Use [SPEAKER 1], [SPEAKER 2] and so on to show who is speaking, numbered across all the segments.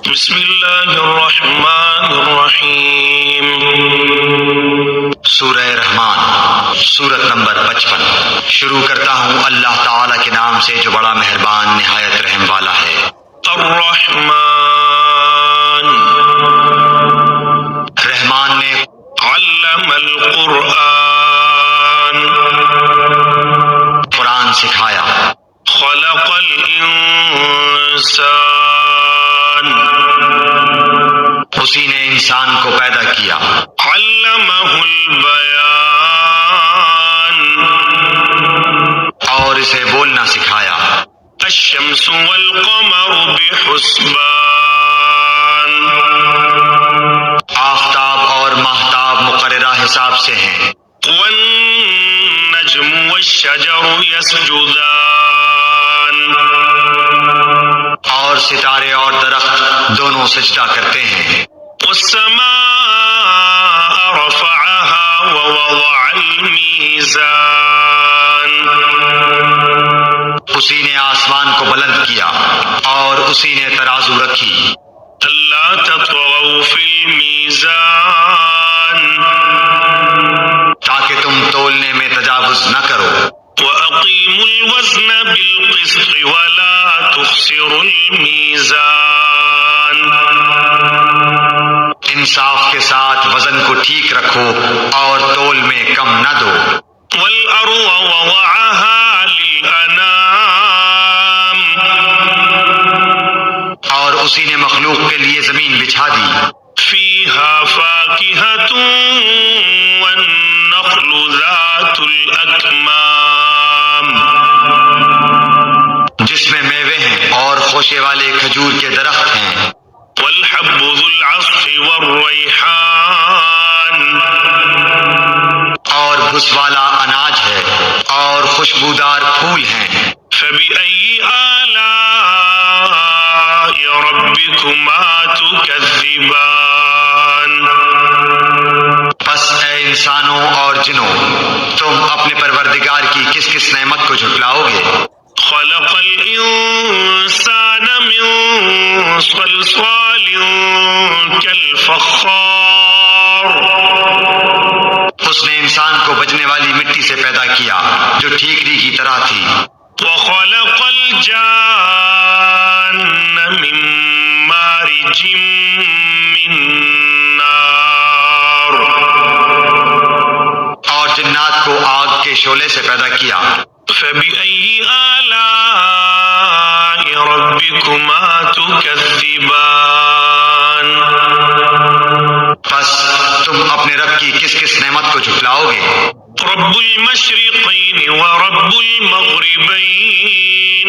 [SPEAKER 1] بسم اللہ الرحمن الرحیم۔
[SPEAKER 2] سورہ رحمان، سورت نمبر 55۔ شروع کرتا ہوں اللہ تعالی کے نام سے جو بڑا مہربان نہایت رحم والا ہے۔
[SPEAKER 1] الرحمن،
[SPEAKER 2] رحمان نے
[SPEAKER 1] علم القرآن،
[SPEAKER 2] قرآن سکھایا۔
[SPEAKER 1] خلق الانسان،
[SPEAKER 2] اسی نے انسان کو پیدا کیا۔
[SPEAKER 1] علمہ البیان،
[SPEAKER 2] اور اسے بولنا سکھایا۔
[SPEAKER 1] الشمس والقمر بحسبان،
[SPEAKER 2] آفتاب اور ماہتاب مقررہ حساب سے ہیں۔
[SPEAKER 1] والنجم والشجر يسجدان،
[SPEAKER 2] اور ستارے اور درخت دونوں سجدہ کرتے ہیں۔
[SPEAKER 1] والسماء رفعها ووضع الميزان،
[SPEAKER 2] اسی نے آسمان کو بلند کیا اور اسی نے ترازو رکھی۔
[SPEAKER 1] ألا تطغوا في الميزان،
[SPEAKER 2] تاکہ تم تولنے میں تجاوز نہ کرو۔
[SPEAKER 1] وأقيموا الوزن بالقسط ولا تخسروا الميزان،
[SPEAKER 2] انصاف کے ساتھ وزن کو ٹھیک رکھو اور تول میں کم نہ دو۔
[SPEAKER 1] والأرض وضعها للأنام،
[SPEAKER 2] اور اسی نے مخلوق کے لیے زمین بچھا دی۔
[SPEAKER 1] فيها فاكهة والنخل ذات الأكمام،
[SPEAKER 2] جس میں میوے ہیں اور خوشے والے کھجور کے درخت ہیں۔
[SPEAKER 1] والحب ذو العصف والريحان،
[SPEAKER 2] اور بھس والا اناج ہے اور خوشبودار پھول ہیں۔
[SPEAKER 1] فبأي آلاء ربكما تكذبان،
[SPEAKER 2] پس اے انسانوں اور جنوں، تم اپنے پروردگار کی کس کس نعمت کو جھٹلاؤ گے؟
[SPEAKER 1] خلق الإنسان من صلصال كالفخار،
[SPEAKER 2] اس نے انسان کو بجنے والی مٹی سے پیدا کیا جو ٹھیکری کی طرح تھی۔
[SPEAKER 1] وخلق الجان من مارج من نار،
[SPEAKER 2] اور جنات کو آگ کے شعلے سے پیدا کیا۔
[SPEAKER 1] فبأي آلاء ربكما تكذبان،
[SPEAKER 2] پس تم اپنے رب کی کس کس نعمت کو جھٹلاؤ گے؟
[SPEAKER 1] رب المشرقين ورب المغربين،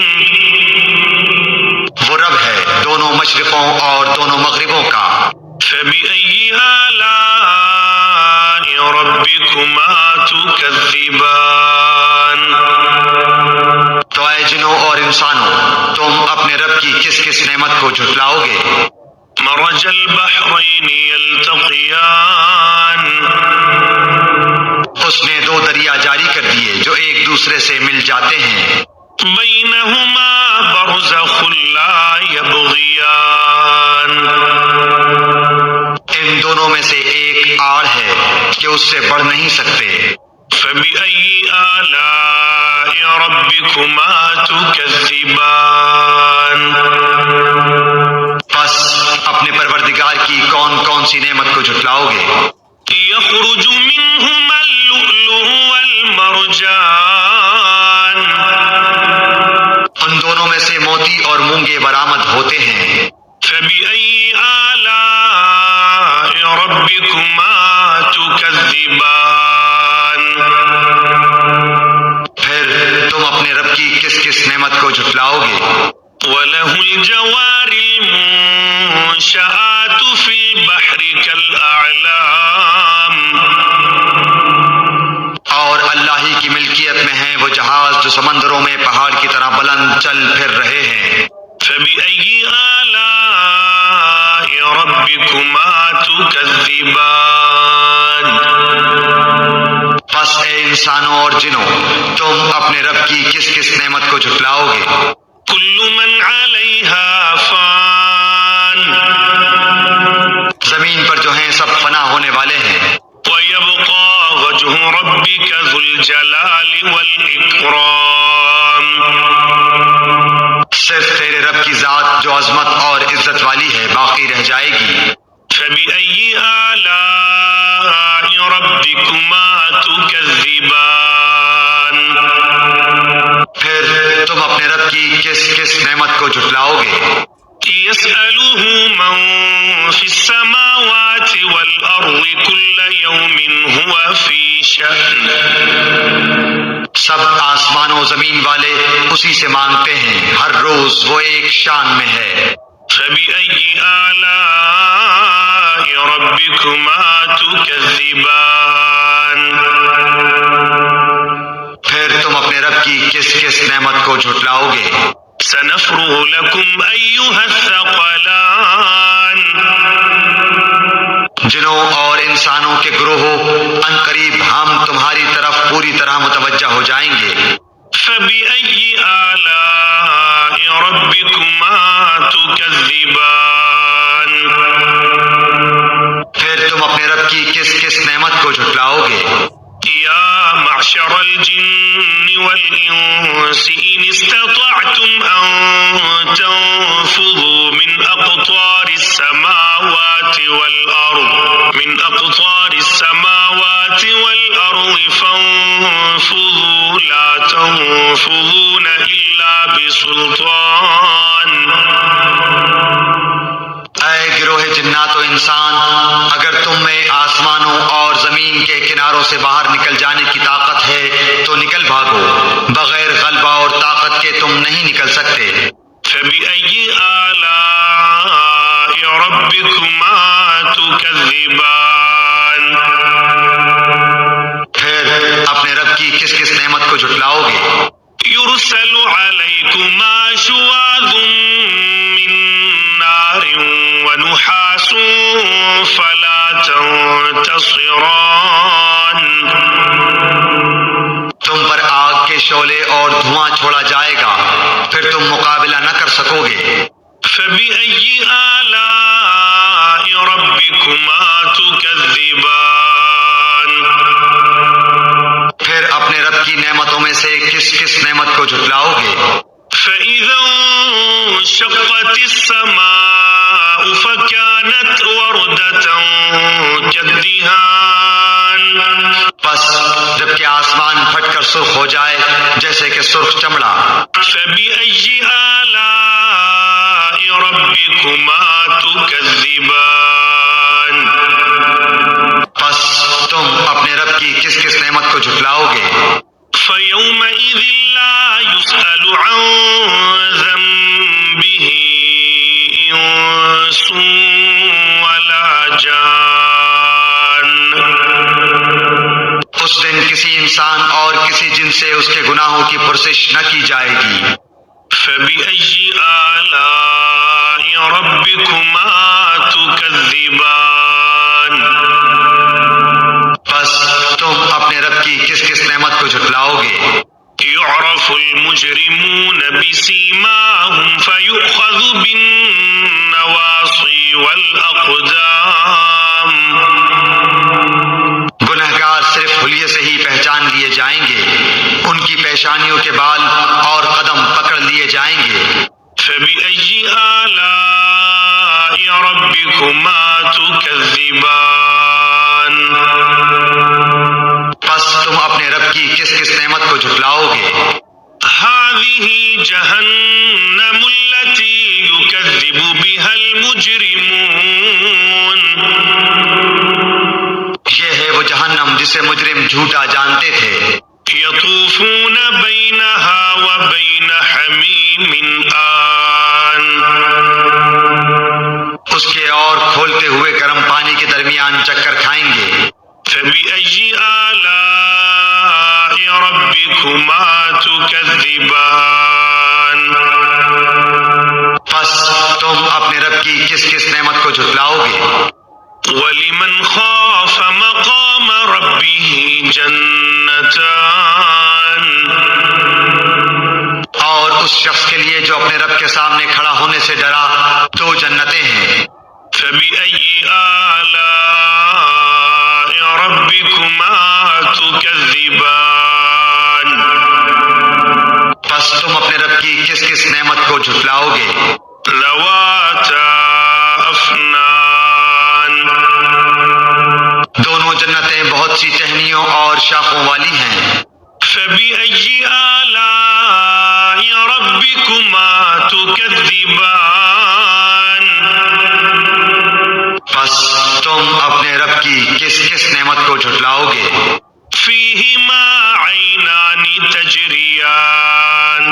[SPEAKER 2] وہ رب ہے دونوں مشرقوں اور دونوں مغربوں کا۔
[SPEAKER 1] فبأي آلاء ربكما تكذبان،
[SPEAKER 2] تو اے جنوں اور انسانوں، تم اپنے رب کی کس کس نعمت کو جھٹلاؤ گے؟
[SPEAKER 1] مرج البحرين يلتقيان،
[SPEAKER 2] اس نے دو دریا جاری کر دیے جو ایک دوسرے سے مل جاتے ہیں۔
[SPEAKER 1] بينهما برزخ لا يبغيان،
[SPEAKER 2] ان دونوں میں سے ایک آڑ ہے کہ اس سے بڑھ نہیں سکتے۔
[SPEAKER 1] فبأي آلاء ربكما تكذبان،
[SPEAKER 2] پس اپنے پروردگار کی کون کون سی نعمت کو جھٹلاؤ گے؟
[SPEAKER 1] يخرج منهما اللؤلؤ والمرجان،
[SPEAKER 2] ان دونوں میں سے موتی اور مونگے برآمد ہوتے ہیں۔
[SPEAKER 1] فبأي آلاء ربكما تكذبان،
[SPEAKER 2] پھر تم اپنے رب کی کس کس نعمت کو جھٹلاؤ گے؟
[SPEAKER 1] وله الجوار المنشآت في البحر كالأعلام،
[SPEAKER 2] اور اللہ ہی کی ملکیت میں ہیں وہ جہاز جو سمندروں میں پہاڑ کی طرح بلند چل پھر رہے ہیں۔
[SPEAKER 1] فبأي آلاء ربكما تكذبان،
[SPEAKER 2] پس اے انسانوں اور جنوں، تم اپنے رب کی کس کس نعمت کو جھٹلاؤ گے؟
[SPEAKER 1] كل من عليها فان،
[SPEAKER 2] سب فنا ہونے والے ہیں۔
[SPEAKER 1] ويبقى وجه ربك ذو الجلال والإكرام
[SPEAKER 2] صرف تیرے رب کی ذات جو عظمت اور عزت والی ہے باقی رہ جائے گی۔
[SPEAKER 1] فبأي آلاء ربكما تكذبان
[SPEAKER 2] پھر تم اپنے رب کی کس کس نعمت کو جھٹلاؤ گے؟
[SPEAKER 1] يسأله من في السماوات والأرض كل يوم هو في شأن
[SPEAKER 2] سب آسمان و زمین والے اسی سے مانگتے ہیں، ہر روز وہ ایک شان میں ہے۔
[SPEAKER 1] فبأي آلاء ربكما تكذبان
[SPEAKER 2] پھر تم اپنے رب کی کس کس نعمت کو جھٹلاؤ گے؟
[SPEAKER 1] سنفرغ لكم أيها الثقلان
[SPEAKER 2] جنوں اور انسانوں کے گروہوں ان قریب ہم تمہاری طرف پوری طرح متوجہ ہو جائیں گے۔
[SPEAKER 1] فبأي آلاء ربكما تكذبان
[SPEAKER 2] پھر تم اپنے رب کی کس کس نعمت کو جھٹلاؤ گے؟
[SPEAKER 1] يا معشر الجن والإنس إن استطعتم أن تنفذوا من أقطار السماوات والأرض فانفذوا لا تنفذون إلا بسلطان
[SPEAKER 2] اے گروہ جنات و انسان، اگر تم میں آسمانوں اور زمین کے کناروں سے باہر نکل جانے کی طاقت ہے تو نکل بھاگو، بغیر غلبہ اور طاقت کے تم نہیں نکل سکتے۔
[SPEAKER 1] فبأي آلاء ربكما تكذبان
[SPEAKER 2] پھر اپنے رب کی کس کس نعمت کو جھٹلاؤ گے؟
[SPEAKER 1] يرسل عليكما شواظ من نار ونحاس فلا تنتصران
[SPEAKER 2] تم پر آگ کے شعلے اور دھواں چھوڑا جائے گا، پھر تم مقابلہ نہ کر سکو گے۔
[SPEAKER 1] فبأي آلاء ربكما تكذبان
[SPEAKER 2] پھر اپنے رب کی نعمتوں میں سے کس کس نعمت کو جھٹلاؤ گے؟
[SPEAKER 1] فإذا انشقت السماء فكانت وردة كالدهان
[SPEAKER 2] بس جب کہ آسمان پھٹ کر سرخ ہو جائے جیسے کہ سرخ چمڑا۔
[SPEAKER 1] فبأي آلاء ربكما تكذبان
[SPEAKER 2] بس تم اپنے رب کی کس کس نعمت کو جھٹلاؤ گے؟
[SPEAKER 1] فيومئذ لا يسأل عن ذنبه إنس ولا جان
[SPEAKER 2] اس دن کسی انسان اور کسی جن سے اس کے گناہوں کی پرسش نہ کی جائے گی۔
[SPEAKER 1] فبأي آلاء ربكما تكذبان
[SPEAKER 2] بس تم اپنے رب کی کس کس نعمت کو جھٹلاؤ گے؟
[SPEAKER 1] يعرف المجرمون بسيماهم فيؤخذ بالنواصي والأقدام
[SPEAKER 2] گنہگار صرف حلیے سے ہی پہچان لیے جائیں گے، ان کی پیشانیوں کے بال اور قدم پکڑ لیے جائیں گے۔
[SPEAKER 1] فبأي آلاء ربكما تكذبان
[SPEAKER 2] بس تم اپنے رب کی کس کس نعمت کو جھٹلاؤ گے؟
[SPEAKER 1] هذه جهنم التي يكذب بها المجرمون
[SPEAKER 2] یہ ہے وہ جہنم جسے مجرم جھوٹا جانتے تھے۔
[SPEAKER 1] يطوفون بينها وبين حميم آن
[SPEAKER 2] اس کے اور کھولتے ہوئے گرم پانی کے درمیان چکر کھائیں گے۔
[SPEAKER 1] فبأي آلاء ربكما تكذبان
[SPEAKER 2] بس تم اپنے رب کی کس کس نعمت کو جھٹلاؤ گے؟
[SPEAKER 1] ولمن خاف مقام ربه جنتان
[SPEAKER 2] اور اس شخص کے لیے جو اپنے رب کے سامنے کھڑا ہونے سے ڈرا، دو جنتیں ہیں۔
[SPEAKER 1] فبأي آلاء ربكما تكذبان
[SPEAKER 2] پس تم اپنے رب کی کس کس نعمت کو جھٹلاؤ گے؟
[SPEAKER 1] ذواتا افنان
[SPEAKER 2] دونوں جنتیں بہت سی ٹہنیوں اور شاخوں والی ہیں۔
[SPEAKER 1] فبأي آلاء ربكما تكذبان
[SPEAKER 2] پس تم اپنے رب کی کس کس نعمت کو جھٹلاؤ گے؟
[SPEAKER 1] فيهما عينان تجريان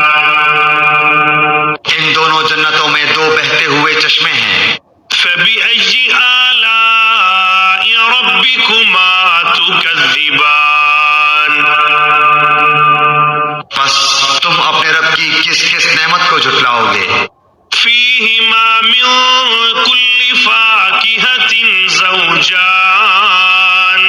[SPEAKER 2] ان دونوں جنتوں میں دو بہتے ہوئے چشمے ہیں۔
[SPEAKER 1] فبأي آلاء ربكما تكذبان
[SPEAKER 2] پس تم اپنے رب کی کس کس نعمت کو جھٹلاؤ گے؟
[SPEAKER 1] فيهما من كل فاكهة زوجان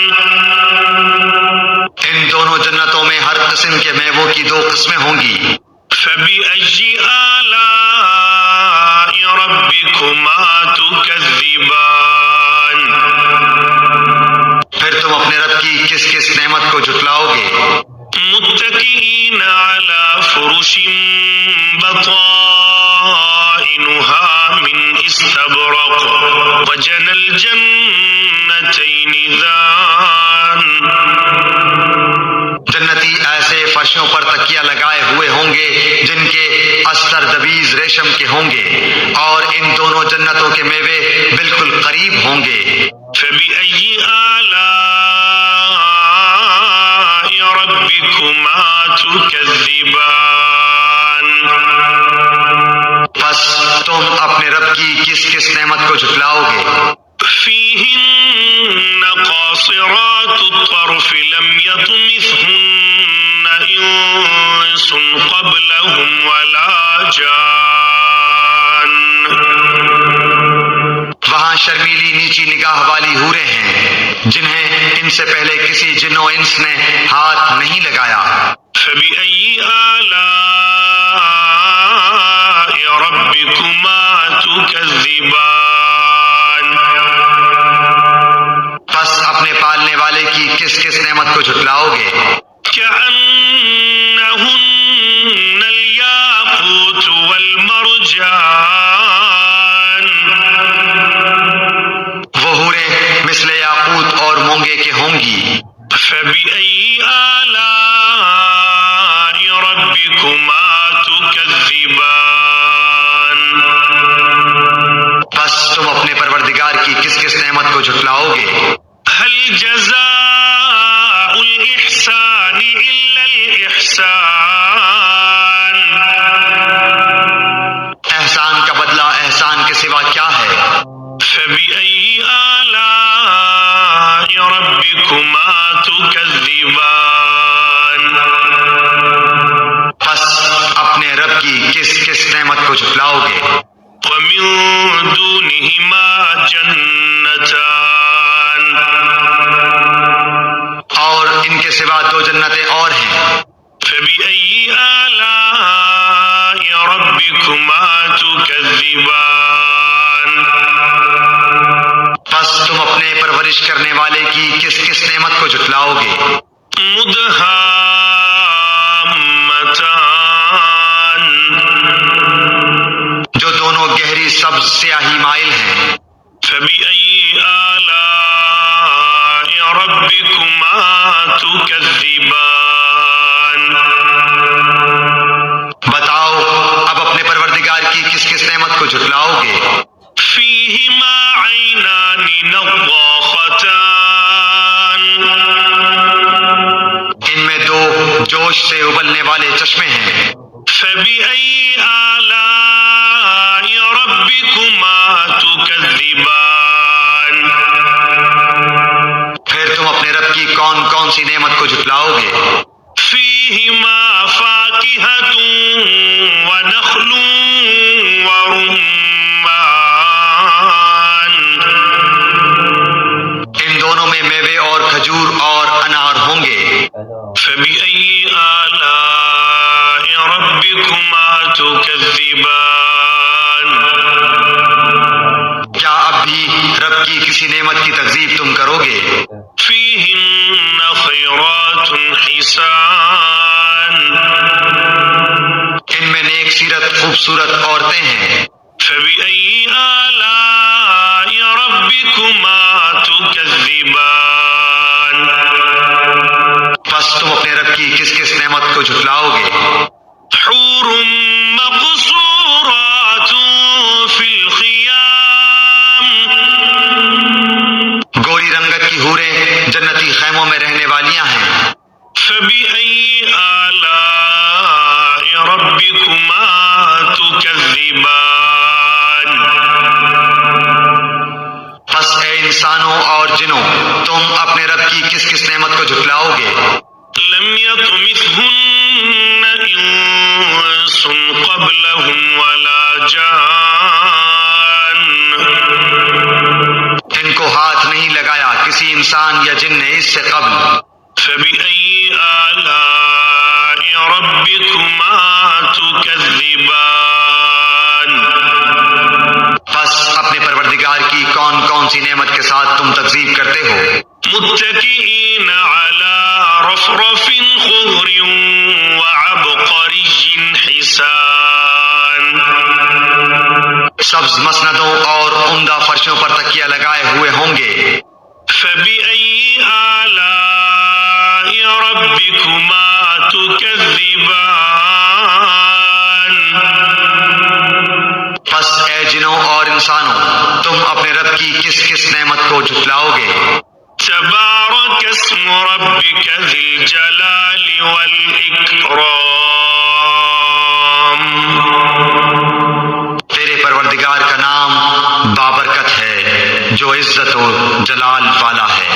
[SPEAKER 2] ان دونوں جنتوں میں ہر قسم کے میووں کی دو قسمیں ہوں گی۔
[SPEAKER 1] فبأي آلاء ربكما تكذبان
[SPEAKER 2] پھر تم اپنے رب کی کس کس نعمت کو جھٹلاؤ گے؟
[SPEAKER 1] متكئين على فرش بطائنها من استبرق وجنى الجنتين دان
[SPEAKER 2] جنتی ایسے فرشوں پر تکیہ لگائے ہوئے ہوں گے جن کے استر دبیز ریشم کے ہوں گے، اور ان دونوں جنتوں کے میوے بالکل قریب ہوں گے۔
[SPEAKER 1] فبأي آلاء ربكما تكذبان
[SPEAKER 2] پس تم اپنے رب کی کس کس نعمت کو جھٹلاؤ گے؟
[SPEAKER 1] فيهن قاصرات الطرف لم يطمثهن إنس قبلهم ولا جان
[SPEAKER 2] وہاں شرمیلی نیچی نگاہ والی حوریں ہیں جنہیں ان سے پہلے کسی جن و انس نے ہاتھ نہیں لگایا۔
[SPEAKER 1] فبأي آلاء ربكما تكذبان
[SPEAKER 2] پس اپنے پالنے والے کی کس کس نعمت کو جھٹلاؤ گے؟
[SPEAKER 1] كأنهن الياقوت والمرجان
[SPEAKER 2] وہ حوریں مثل یاقوت اور مونگے کے ہوں گی۔
[SPEAKER 1] فبأي آلاء ربكما تكذبان
[SPEAKER 2] پس تم اپنے پروردگار کی کس کس نعمت کو جھٹلاؤ گے؟
[SPEAKER 1] هل جزاء الإحسان إلا الإحسان
[SPEAKER 2] احسان کا بدلہ احسان کے سوا کیا ہے؟
[SPEAKER 1] فبأي آلاء ربكما تكذبان
[SPEAKER 2] پس اپنے رب کی کس کس نعمت کو جھٹلاؤ گے؟
[SPEAKER 1] ومن دونهما جنتان
[SPEAKER 2] اور ان کے سوا دو جنتیں اور ہیں۔
[SPEAKER 1] فبأي آلاء ربكما تكذبان
[SPEAKER 2] پس تم اپنے پرورش کرنے والے کی کس کس نعمت کو جھٹلاؤ گے؟
[SPEAKER 1] مدهامتان
[SPEAKER 2] جو دونوں گہری سبز سیاہی مائل ہیں۔
[SPEAKER 1] فبأي آلاء ربكما تكذبان
[SPEAKER 2] بتاؤ اب اپنے پروردگار کی کس کس نعمت کو جھٹلاؤ گے؟
[SPEAKER 1] فيهما عينان نضاختان
[SPEAKER 2] ان میں دو جوش سے ابلنے والے چشمے ہیں۔
[SPEAKER 1] فبأي آلاء ربكما تكذبان
[SPEAKER 2] پھر تم اپنے رب کی کون کون سی نعمت کو جھٹلاؤ گے؟
[SPEAKER 1] فيهما فاكهة ونخل ورمان
[SPEAKER 2] ان دونوں میں میوے اور کھجور اور انار ہوں گے۔
[SPEAKER 1] فبأي آلاء ربكما تكذبان
[SPEAKER 2] کیا اب بھی رب کی کسی نعمت کی تکذیب تم کرو گے؟
[SPEAKER 1] فيهن النساء
[SPEAKER 2] ان میں نیک سیرت خوبصورت عورتیں ہیں.
[SPEAKER 1] فبأي آلاء ربكما تكذبان
[SPEAKER 2] پس تم اپنے رب کی کس کس نعمت کو جھٹلاؤ گے؟
[SPEAKER 1] حور مقصورات في الخيام
[SPEAKER 2] گوری رنگت کی حوریں جنتی خیموں میں رہنے والیاں ہیں.
[SPEAKER 1] فبأي آلاء ربكما تكذبان
[SPEAKER 2] پس اے انسانوں اور جنوں تم اپنے رب کی کس کس نعمت کو جھٹلاؤ گے؟
[SPEAKER 1] لم يطمثهن انس قبلهم ولا جان
[SPEAKER 2] ان کو ہاتھ نہیں لگایا کسی انسان یا جن نے اس سے قبل.
[SPEAKER 1] فبأي آلاء ربكما تكذبان
[SPEAKER 2] پس اپنے پروردگار کی کون کون سی نعمت کے ساتھ تم تکذیب کرتے ہو؟
[SPEAKER 1] متكئين على رفرف خضر وعبقري حسان
[SPEAKER 2] سبز مسندوں اور عمدہ فرشوں پر تکیہ لگائے ہوئے ہوں گے.
[SPEAKER 1] فبأي آلاء ربكما تكذبان
[SPEAKER 2] پس اے جنوں اور انسانوں تم اپنے رب کی کس کس نعمت کو جھٹلاؤ گے؟
[SPEAKER 1] تبارك اسم ربك ذي الجلال والإكرام
[SPEAKER 2] تیرے پروردگار کا نام بابرکت ہے جو عزت و جلال والا ہے.